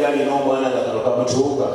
Waliali no mwana ngakaloka mutuuka.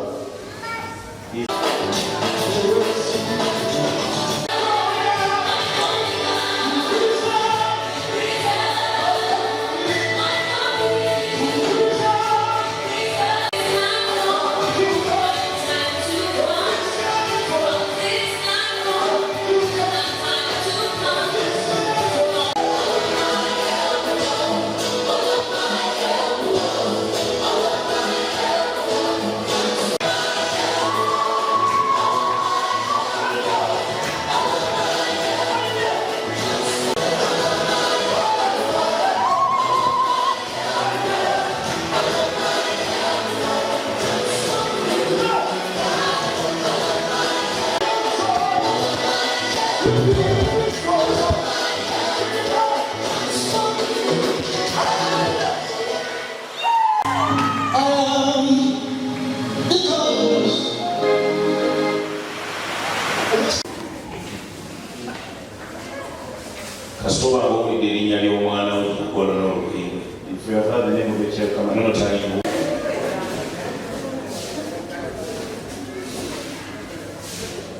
Kasitoba abawulidde erinnya ly'omwana we okukola n'oluhimbe. If you have heard the name of the child, come on.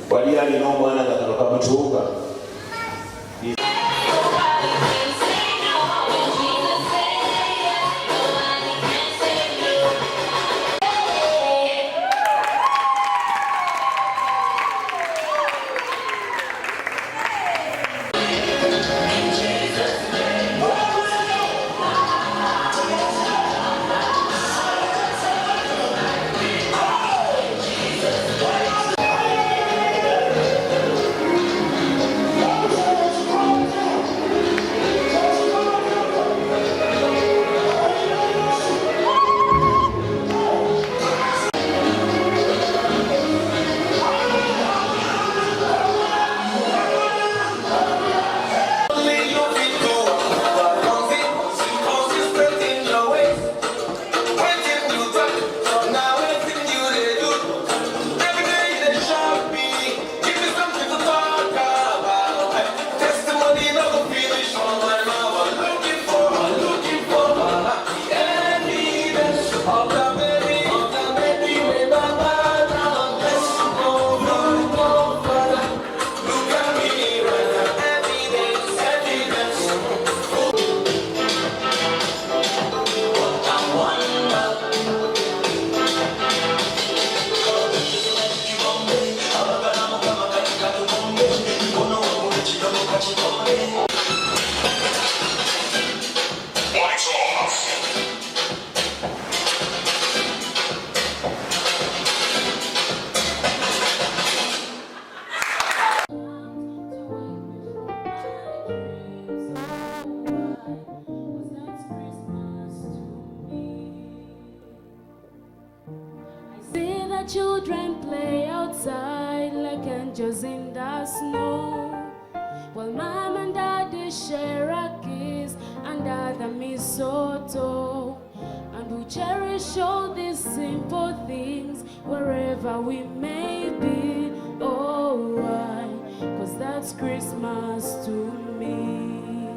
Waliali no mwana ngakaloka mutuuka. Children play outside like angels in the snow, while mom and daddy share a kiss under the mistletoe. And we cherish all these simple things wherever we may be. Oh, why? 'Cause that's Christmas to me.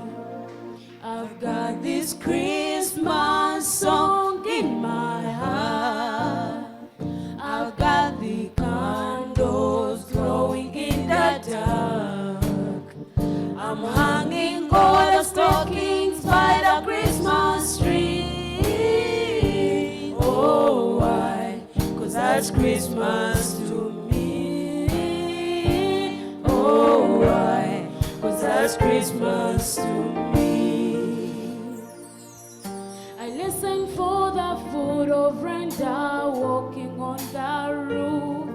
I've got this Christmas song in my heart. I've got the candles glowing in the dark. I'm hanging all the stockings by the Christmas tree. Oh, why? 'Cause that's Christmas to me. Oh, why? 'Cause that's Christmas to me. I listen for the foot of reindeer walking on the roof.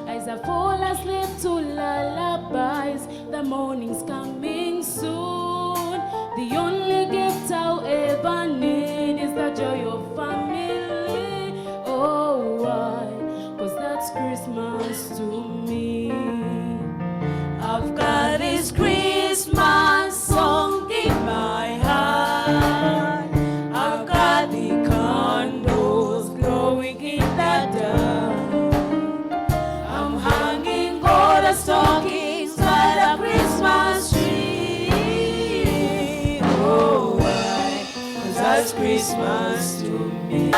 As I fall asleep to lullabies, the morning's coming soon. The only gift I'll ever need is the joy of family. Oh, why? 'Cause that's Christmas to me. I've got this Christmas song in my heart. I've got the candles glowing in the dark. I'm hanging all the stockings by the Christmas tree. Oh, why? 'Cause that's Christmas to me.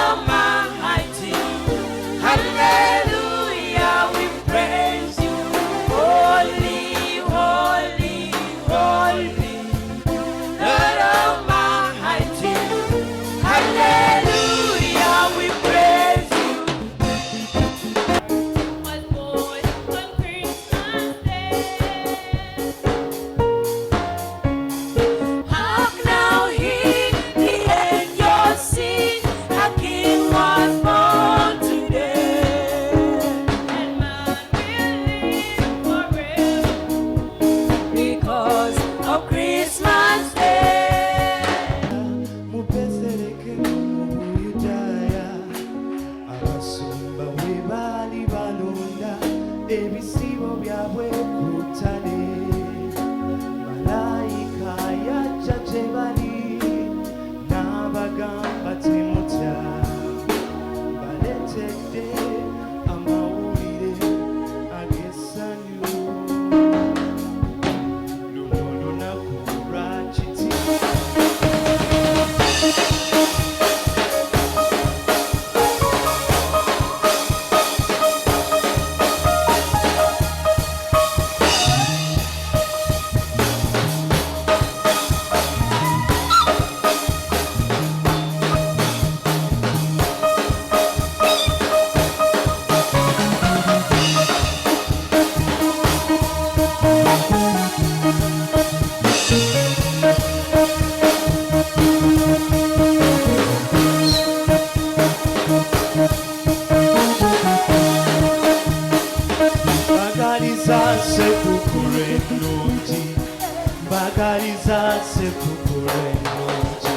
Bagaliza sepultura ennungi,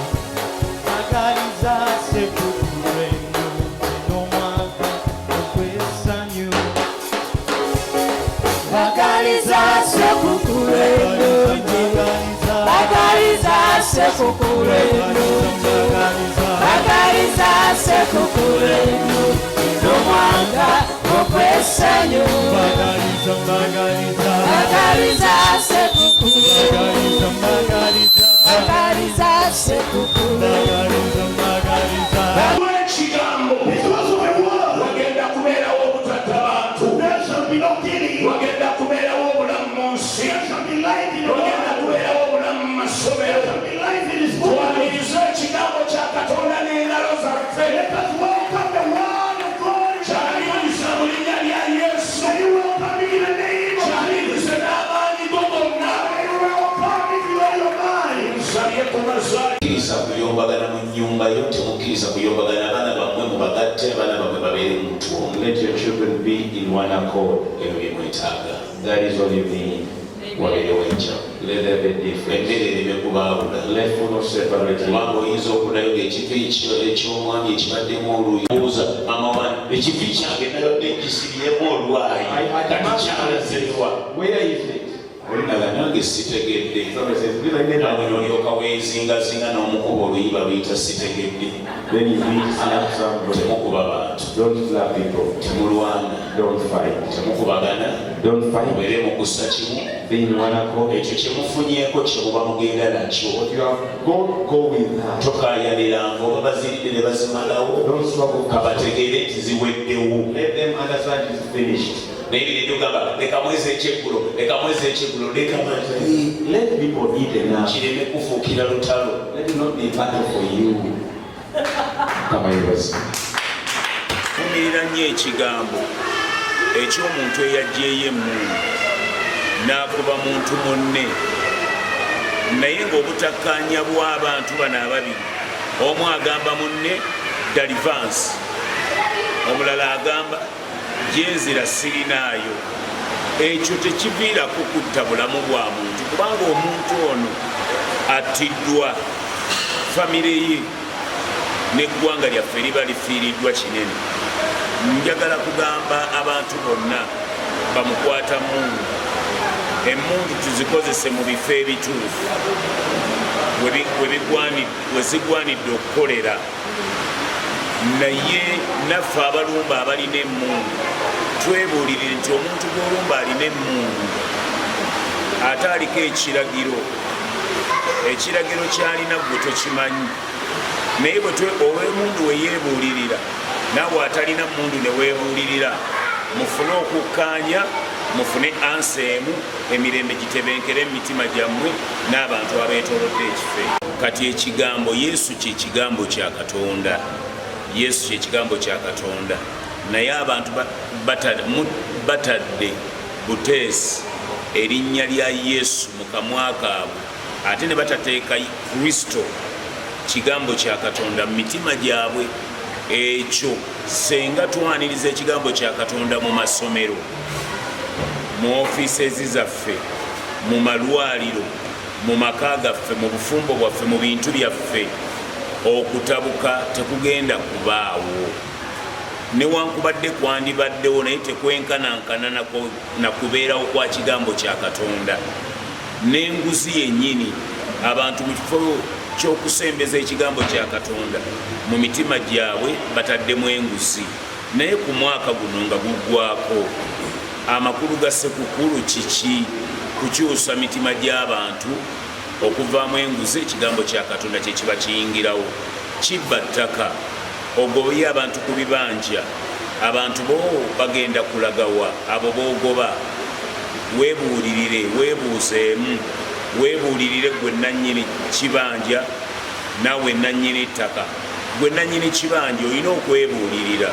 bagaliza sepultura ennungi n'omwaka ogw'essanyu. Bagaliza sepultura ennungi, bagaliza sepultura ennungi, bagaliza sepultura ennungi n'omwaka ogw'essanyu. Bagaliza, bagaliza, bagaliza sepultura, bagaliza, bagaliza, bagaliza sepultura, bagaliza, bagaliza. Ekigambo wagenda kubeerawo obutatta bantu, wagenda kubeerawo obulamu mu nsi, wagenda kubeerawo obulamu mu masomero. Twaniriza ekigambo kya Katonda n'engalo zaffe. Kyaniriza mu linnya lya Yesu. Kyaniriza n'amaanyi go gonna. Nsabye ku bazaali. Mukkiriza kuyombagana mu nnyumba yo, temukkiriza kuyombagana abaana bammwe mubagatte, abaana bammwe babeere muntu omu. Let your children be in one accord. Ebyo bye mwetaaga. That is what you need. Wabeerewo enjawulo. Let there be difference. Emmere ereme kubaawula. Let food not separate you. Kubanga oyinza okunayo ng'ekifo eky'omwami ekibaddemu oluyi. Buuza mama wange, ekifo kyange nayodde nkisibyemu olwayi. Kati kyalazeewa. Where is it? Olinaga nange sitegedde. Nawe n'olyoka weezingazinga n'omukuba oluyiba luyita sitegedde. Then you need to slap somebody. Temukuba bantu. Don't slap people. Temulwana. Don't fight. Temukubagana. Don't fight. Mubeere mu kussa kimu. Be in one accord. Ekyo kye mufunyeeko kye muba mugenda nakyo. What you have go with that. Tokaayaniranga oba baziridde ne bazimalawo. Don't struggle. Kabategeere nti ziweddewo. Let them understand it's finished. N'ebiri ebyogamba leka mwezi ekyeggulo, leka mwezi ekyeggulo, leka Let people eat enough. kireme kufuukira lutalo. Let it not be battle for you. Kama hivyo. Vumirira nnyo ekigambo eky'omuntu eyajjeeyo emmundu n'akuba muntu munne, naye ng'obutakkaanya bw'abantu bano ababiri, omu agamba munne dalivansi, omulala agamba gyenzira sirinaayo. Ekyo tekiviirako kutta bulamu bwa muntu, kubanga omuntu ono attiddwa, famire ye n'eggwanga lyaffe liba lifiiriddwa kinene. Njagala kugamba abantu bonna bamukwata mmundu, emmundu tuzikozese mu bifo ebituufu we zigwanidde okukolera. Naye naffe abalumba abalina emmundu twebuulirire nti omuntu gw'olumba alina emmundu ate aliko ekiragiro kyalina gwe tokimanyi, naye ow'emmundu we yeebuulirira naawe atalina mmundu ne weebuulirira, mufune okukkaanya, mufune ansa emu, emirembe gitebenkere mu mitima gyammwe n'abantu abeetoolodde ekifo. Kati ekigambo Yesu kye kigambo kya Katonda. Yesu kye kigambo kya Katonda, naye abantu batadde buteesi erinnya lya Yesu mu kamwa kaabwe, ate ne batateeka Kristo kigambo kya Katonda mu mitima gyabwe. Ekyo senga twaniriza ekigambo kya Katonda mu masomero, mu ofiisezi zaffe, mu malwaliro, mu maka gaffe, mu bufumbo bwaffe, mu bintu byaffe, okutabuka tekugenda kubaawo. Newankubadde kwandibaddewo naye tekwenkanankana na kubeerawo kwa kigambo kya Katonda. N'enguzi yennyini, abantu mu kifo ky'okusembeza ekigambo kya Katonda mu mitima gyabwe bataddemu enguzi. Naye ku mwaka guno nga guggwako, amakulu ga Ssekukkulu kiki? Kukyusa mitima gy'abantu okuvaamu enguzi. Ekigambo kya Katonda kye kiba kiyingirawo, kibba ttaka, ogobye abantu ku bibanja, abantu bo bagenda kulagawa, abo boogoba. Weebuulirire, weebuuseemu, weebuulirire gwe nannyini kibanja, naawe nannyini ttaka. Gwe nannyini kibanja olina okwebuulirira,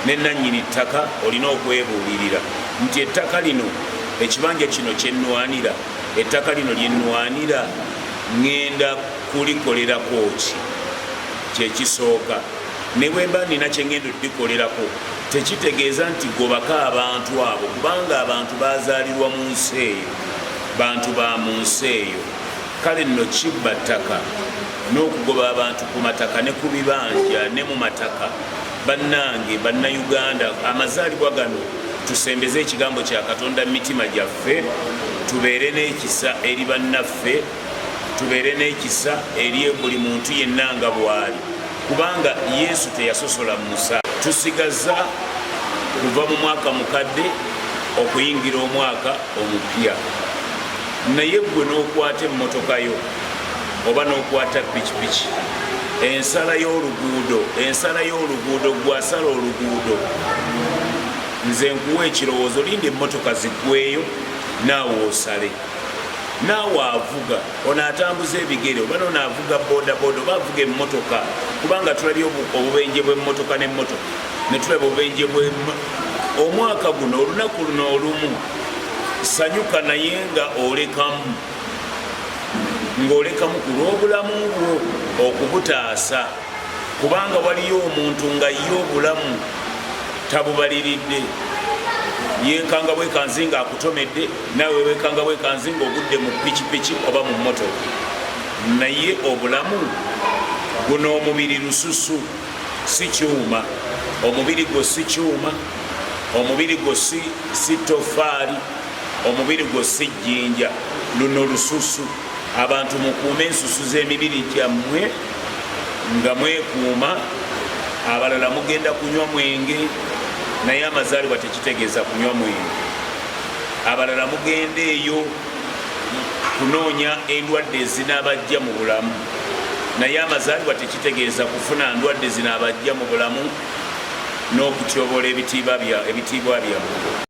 ne nannyini ttaka olina okwebuulirira nti ettaka lino, ekibanja kino kyennwanira, ettaka lino lyennwanira, ŋŋenda kulikolerako ki? Kyekisooka. Ne bwe mba nina kye ŋŋenda oddikolerako, tekitegeeza nti gobako abantu abo, kubanga abantu baazaalirwa mu nsi eyo bantu ba mu nsi eyo. Kale nno kibba ttaka n'okugoba abantu ku mataka ne ku bibanja ne mu mataka. Bannange bannayuganda, amazaalibwa gano tusembeze ekigambo kya Katonda mu mitima gyaffe, tubeere n'ekisa eri bannaffe, tubeere n'ekisa eri buli muntu yenna nga bw'ali, kubanga Yesu teyasosola musa. Tusigaza kuva mu mwaka mukadde okuyingira omwaka omupya, naye gwe n'okwata emmotoka yo oba n'okwata pikipiki, ensala y'oluguudo gwasala oluguudo, nze nkuwa ekirowoozo, linda emmotoka ziggweyo naawe osale. Naawe avuga, ono atambuza ebigere, oba ono avuga bodaboda oba avuga emmotoka, kubanga tulabye obubenje bw'emmotoka n'emmotoka, ne tulaba obubenje omwaka guno, olunaku luno olumu. Sanyuka naye nga olekamu ku lw'obulamu bwo okubutaasa, kubanga waliyo omuntu nga ye obulamu tabubaliridde, yenkanga bwekanzi nga akutomedde, naawe wekanga bwekanzi nga ogudde mu pikipiki oba mu mmotoka. Naye obulamu guno, omubiri lususu si kyuma, omubiri gwo si kyuma, omubiri gwo si tofaali, omubiri gwo si jjinja, luno lususu. Abantu mukuume ensusu z'emibiri gyammwe nga mwekuuma. Abalala mugenda kunywa mwenge, naye amazaalibwa tekitegeeza kunywa mwenge. Abalala mugenda eyo kunoonya endwadde ezinaabajja mu bulamu, naye amazaalibwa tekitegeeza kufuna ndwadde zinaabajja mu bulamu n'okutyobola ebitiibwa byammwe.